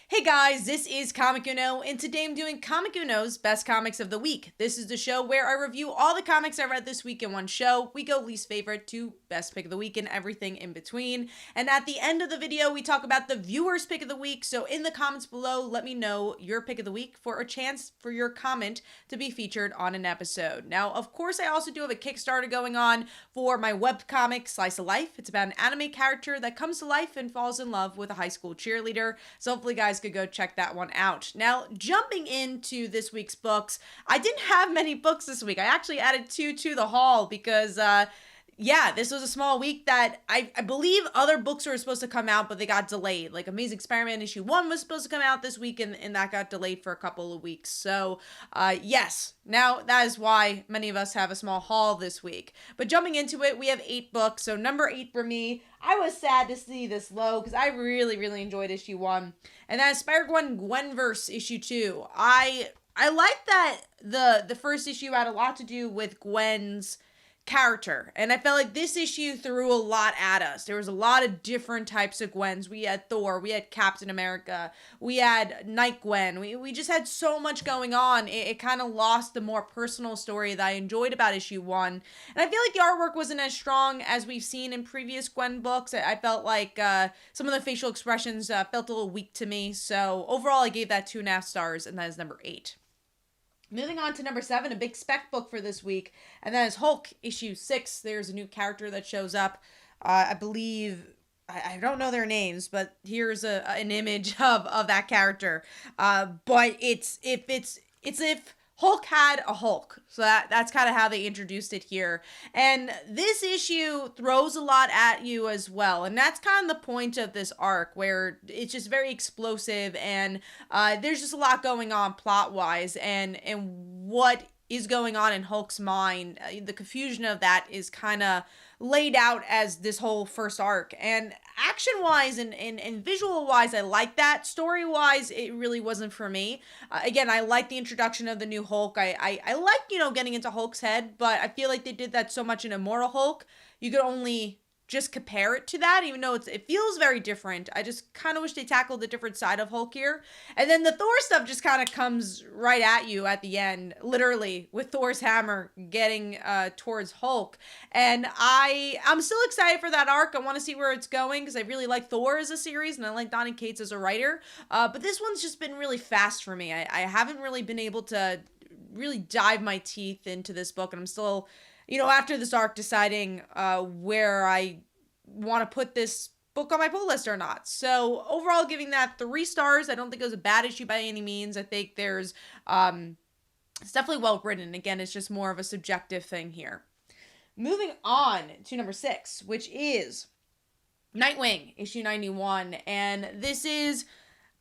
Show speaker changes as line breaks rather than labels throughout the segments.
Hey guys, this is Comic Uno, and today I'm doing Comic Uno's Best Comics of the Week. This is the show where I review all the comics I read this week in one show. We go least favorite to best pick of the week and everything in between. And at the end of the video, we talk about the viewer's pick of the week. So in the comments below, let me know your pick of the week for a chance for your comment to be featured on an episode. Now, of course, I also do have a Kickstarter going on for my webcomic, Slice of Life. It's about an anime character that comes to life and falls in love with a high school cheerleader. So hopefully, guys, could go check that one out. Now, jumping into this week's books, I didn't have many books this week. I actually added two to the haul because this was a small week that I believe other books were supposed to come out, but they got delayed. Like Amazing Spider-Man issue 1 was supposed to come out this week, and that got delayed for a couple of weeks. So, yes, now that is why many of us have a small haul this week. But jumping into it, we have 8 books. So number 8 for me, I was sad to see this low because I really, really enjoyed issue 1. And that is Spider-Gwen Gwenverse issue 2. I like that the first issue had a lot to do with Gwen's character, and I felt like this issue threw a lot at us. There was a lot of different types of Gwens. We had Thor, we had Captain America, we had Nightwing. We just had so much going on. It kind of lost the more personal story that I enjoyed about issue 1, and I feel like the artwork wasn't as strong as we've seen in previous Gwen books. I felt like some of the facial expressions felt a little weak to me, so overall I gave that 2.5 stars, and that is number 8. Moving on to number 7, a big Spec book for this week, and that is Hulk, issue 6. There's a new character that shows up. I believe, I don't know their names, but here's an image of that character. But it's if Hulk had a Hulk. So that's kind of how they introduced it here. And this issue throws a lot at you as well. And that's kind of the point of this arc, where it's just very explosive, and there's just a lot going on plot-wise, and what is going on in Hulk's mind. The confusion of that is kind of laid out as this whole first arc. And action-wise and visual-wise, I like that. Story-wise, it really wasn't for me. Again, I like the introduction of the new Hulk. I like, getting into Hulk's head, but I feel like they did that so much in Immortal Hulk. You could only just compare it to that, even though it feels very different. I just kind of wish they tackled the different side of Hulk here. And then the Thor stuff just kind of comes right at you at the end, literally, with Thor's hammer getting towards Hulk. And I'm still excited for that arc. I want to see where it's going because I really like Thor as a series, and I like Donny Cates as a writer. But this one's just been really fast for me. I haven't really been able to really dive my teeth into this book, and I'm still, after this arc, deciding where I want to put this book on my pull list or not. So overall, giving that 3 stars. I don't think it was a bad issue by any means. I think there's it's definitely well written. Again, it's just more of a subjective thing here. Moving on to number 6, which is Nightwing, issue 91, and this is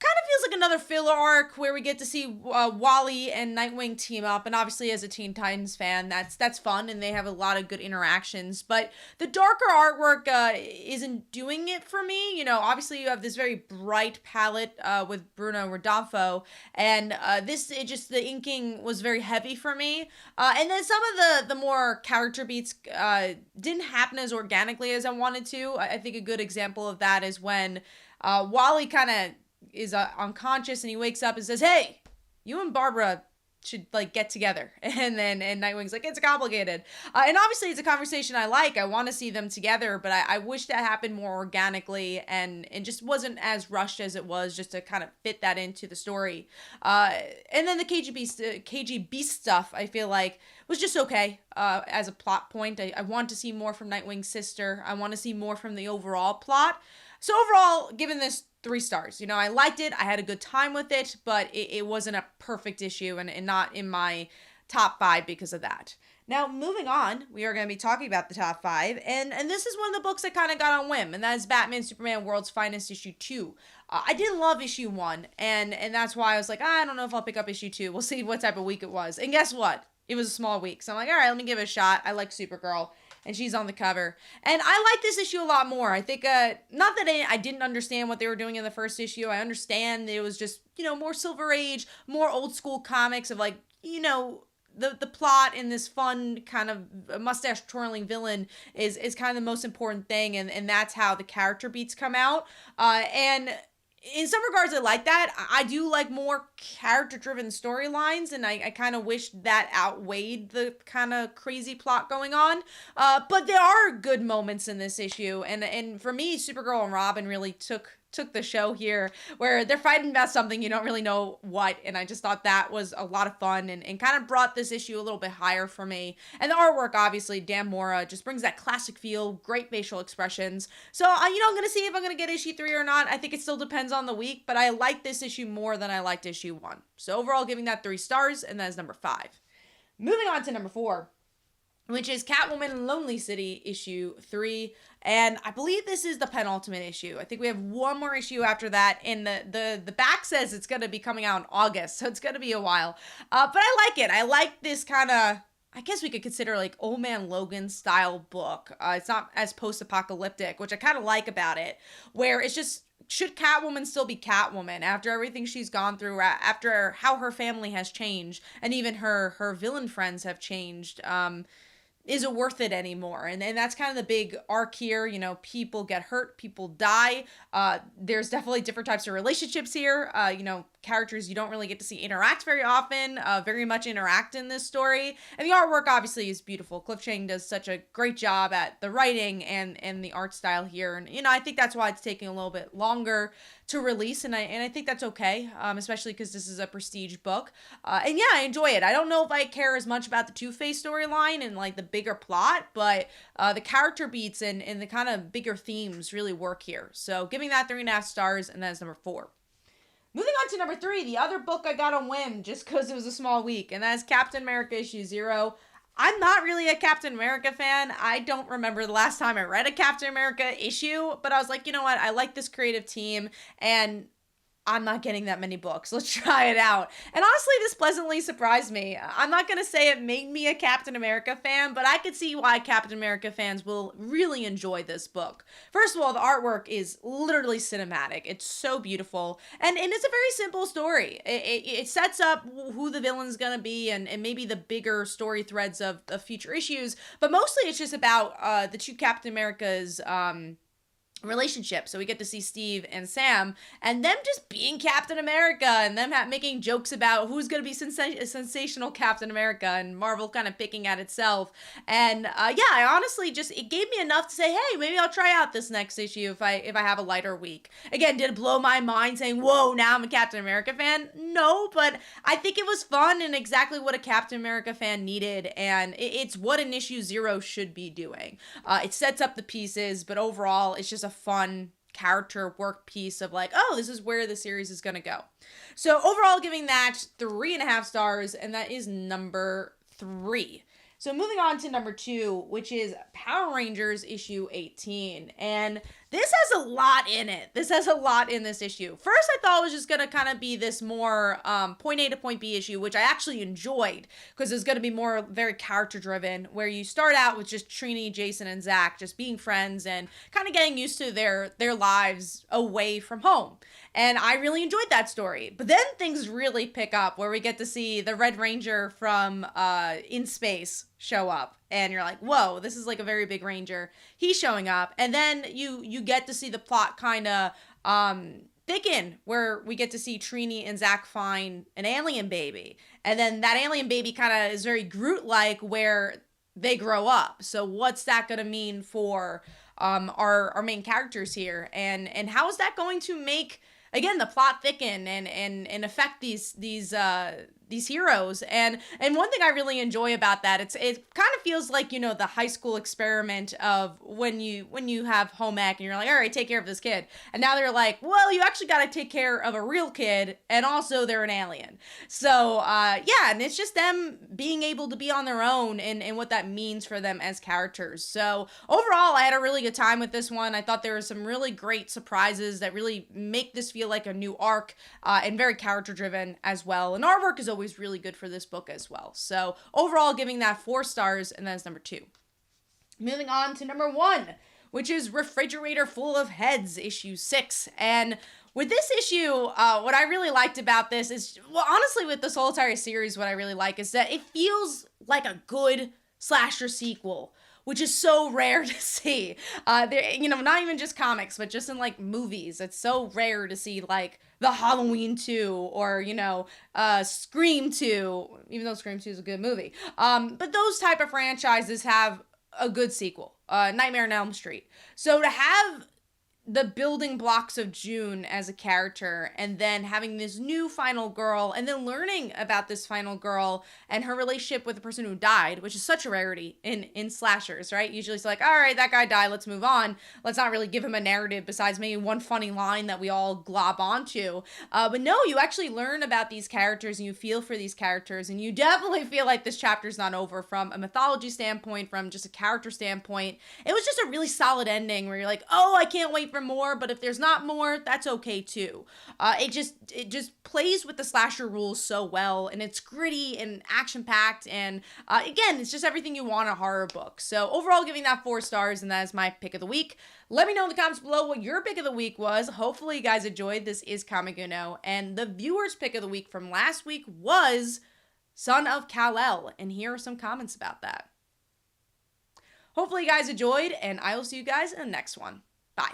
kind of feels like another filler arc where we get to see Wally and Nightwing team up, and obviously as a Teen Titans fan, that's fun, and they have a lot of good interactions, but the darker artwork isn't doing it for me. Obviously you have this very bright palette with Bruno Rodolfo, and the inking was very heavy for me, and then some of the more character beats didn't happen as organically as I wanted to. I think a good example of that is when Wally kind of is unconscious, and he wakes up and says, "Hey, you and Barbara should get together." And Nightwing's like, "It's complicated." And obviously it's a conversation I like. I want to see them together, but I wish that happened more organically and just wasn't as rushed as it was, just to kind of fit that into the story. And then the KG Beast stuff, I feel like, was just okay as a plot point. I want to see more from Nightwing's sister. I want to see more from the overall plot. So overall, given this 3 stars. I liked it. I had a good time with it, but it wasn't a perfect issue and not in my top 5 because of that. Now, moving on, we are going to be talking about the top 5, and this is one of the books I kind of got on whim, and that is Batman Superman World's Finest issue 2. I did love issue 1, and that's why I was like, I don't know if I'll pick up issue 2. We'll see what type of week it was. And guess what? It was a small week, so I'm like, all right, let me give it a shot. I like Supergirl, and she's on the cover. And I like this issue a lot more. I think, not that I didn't understand what they were doing in the first issue. I understand it was just, more Silver Age, more old school comics of the plot in this fun kind of mustache twirling villain is kind of the most important thing. And that's how the character beats come out. And in some regards, I like that. I do like more character-driven storylines, and I kind of wish that outweighed the kind of crazy plot going on. But there are good moments in this issue, and for me, Supergirl and Robin really took the show here, where they're fighting about something you don't really know what, and I just thought that was a lot of fun and kind of brought this issue a little bit higher for me. And the artwork, obviously, Dan Mora just brings that classic feel, great facial expressions. So, I'm going to see if I'm going to get issue 3 or not. I think it still depends on the week, but I like this issue more than I liked issue 1. So overall, giving that 3 stars, and that is number 5. Moving on to number 4, which is Catwoman Lonely City issue 3. And I believe this is the penultimate issue. I think we have one more issue after that. And the back says it's going to be coming out in August, so it's going to be a while. But I like it. I like this kind of, I guess we could consider like Old Man Logan style book. It's not as post-apocalyptic, which I kind of like about it, where it's just, should Catwoman still be Catwoman after everything she's gone through, after how her family has changed, and even her villain friends have changed? Is it worth it anymore? And that's kind of the big arc here. People get hurt, people die. There's definitely different types of relationships here. Characters you don't really get to see interact very often, very much interact in this story. And the artwork obviously is beautiful. Cliff Chiang does such a great job at the writing and the art style here. And, I think that's why it's taking a little bit longer to release. And I think that's okay, especially because this is a prestige book. And yeah, I enjoy it. I don't know if I care as much about the Two-Face storyline and like the bigger plot, but the character beats and the kind of bigger themes really work here. So giving that 3.5 stars, and that is number 4. Moving on to number 3, the other book I got on whim just because it was a small week, and that is Captain America issue 0. I'm not really a Captain America fan. I don't remember the last time I read a Captain America issue, but I was like, you know what? I like this creative team, and I'm not getting that many books. Let's try it out. And honestly, this pleasantly surprised me. I'm not going to say it made me a Captain America fan, but I could see why Captain America fans will really enjoy this book. First of all, the artwork is literally cinematic. It's so beautiful. And it's a very simple story. It sets up who the villain's going to be and maybe the bigger story threads of future issues. But mostly it's just about the two Captain Americas, relationship. So we get to see Steve and Sam and them just being Captain America and them making jokes about who's going to be sensational Captain America, and Marvel kind of picking at itself. And I honestly it gave me enough to say, hey, maybe I'll try out this next issue if I have a lighter week. Again, did it blow my mind saying, whoa, now I'm a Captain America fan? No, but I think it was fun and exactly what a Captain America fan needed, and it's what an issue 0 should be doing. It sets up the pieces, but overall it's just a fun character work piece of like, oh, this is where the series is going to go. So overall, giving that 3.5 stars, and that is number 3. So moving on to number 2, which is Power Rangers issue 18. And this has a lot in it. This has a lot in this issue. First, I thought it was just going to kind of be this more point A to point B issue, which I actually enjoyed because it's going to be more very character driven, where you start out with just Trini, Jason, and Zach just being friends and kind of getting used to their lives away from home. And I really enjoyed that story. But then things really pick up where we get to see the Red Ranger from In Space show up. And you're like, whoa, this is like a very big ranger. He's showing up. And then you get to see the plot kind of thicken, where we get to see Trini and Zach find an alien baby. And then that alien baby kind of is very Groot-like, where they grow up. So what's that going to mean for our main characters here? And how is that going to make, again, the plot thicken and affect these heroes? And one thing I really enjoy about that, it kind of feels like, the high school experiment of when you have home ec and you're like, all right, take care of this kid. And now they're like, well, you actually got to take care of a real kid, and also they're an alien. So, and it's just them being able to be on their own and what that means for them as characters. So overall, I had a really good time with this one. I thought there were some really great surprises that really make this feel like a new arc, and very character driven as well. And artwork is always really good for this book as well. So overall, giving that 4 stars, and that's number 2. Moving on to number 1, which is Refrigerator Full of Heads, issue 6. And with this issue, what I really liked about this is, well, honestly, with this whole entire series, what I really like is that it feels like a good slasher sequel, which is so rare to see. Not even just comics, but just in like movies. It's so rare to see like the Halloween 2 or, Scream 2, even though Scream 2 is a good movie. But those type of franchises have a good sequel, Nightmare on Elm Street. So to have the building blocks of June as a character and then having this new final girl and then learning about this final girl and her relationship with the person who died, which is such a rarity in slashers, right? Usually it's like, all right, that guy died, let's move on. Let's not really give him a narrative besides maybe one funny line that we all glob onto. But no, you actually learn about these characters and you feel for these characters, and you definitely feel like this chapter's not over from a mythology standpoint, from just a character standpoint. It was just a really solid ending where you're like, oh, I can't wait for more, but if there's not more, that's okay too. It just plays with the slasher rules so well, and it's gritty and action packed, and again, it's just everything you want in a horror book. So overall, giving that 4 stars, and that is my pick of the week. Let me know in the comments below what your pick of the week was. Hopefully you guys enjoyed. This is Comic Uno, and the viewers' pick of the week from last week was Son of Kal-El, and here are some comments about that. Hopefully you guys enjoyed, and I will see you guys in the next one. Bye.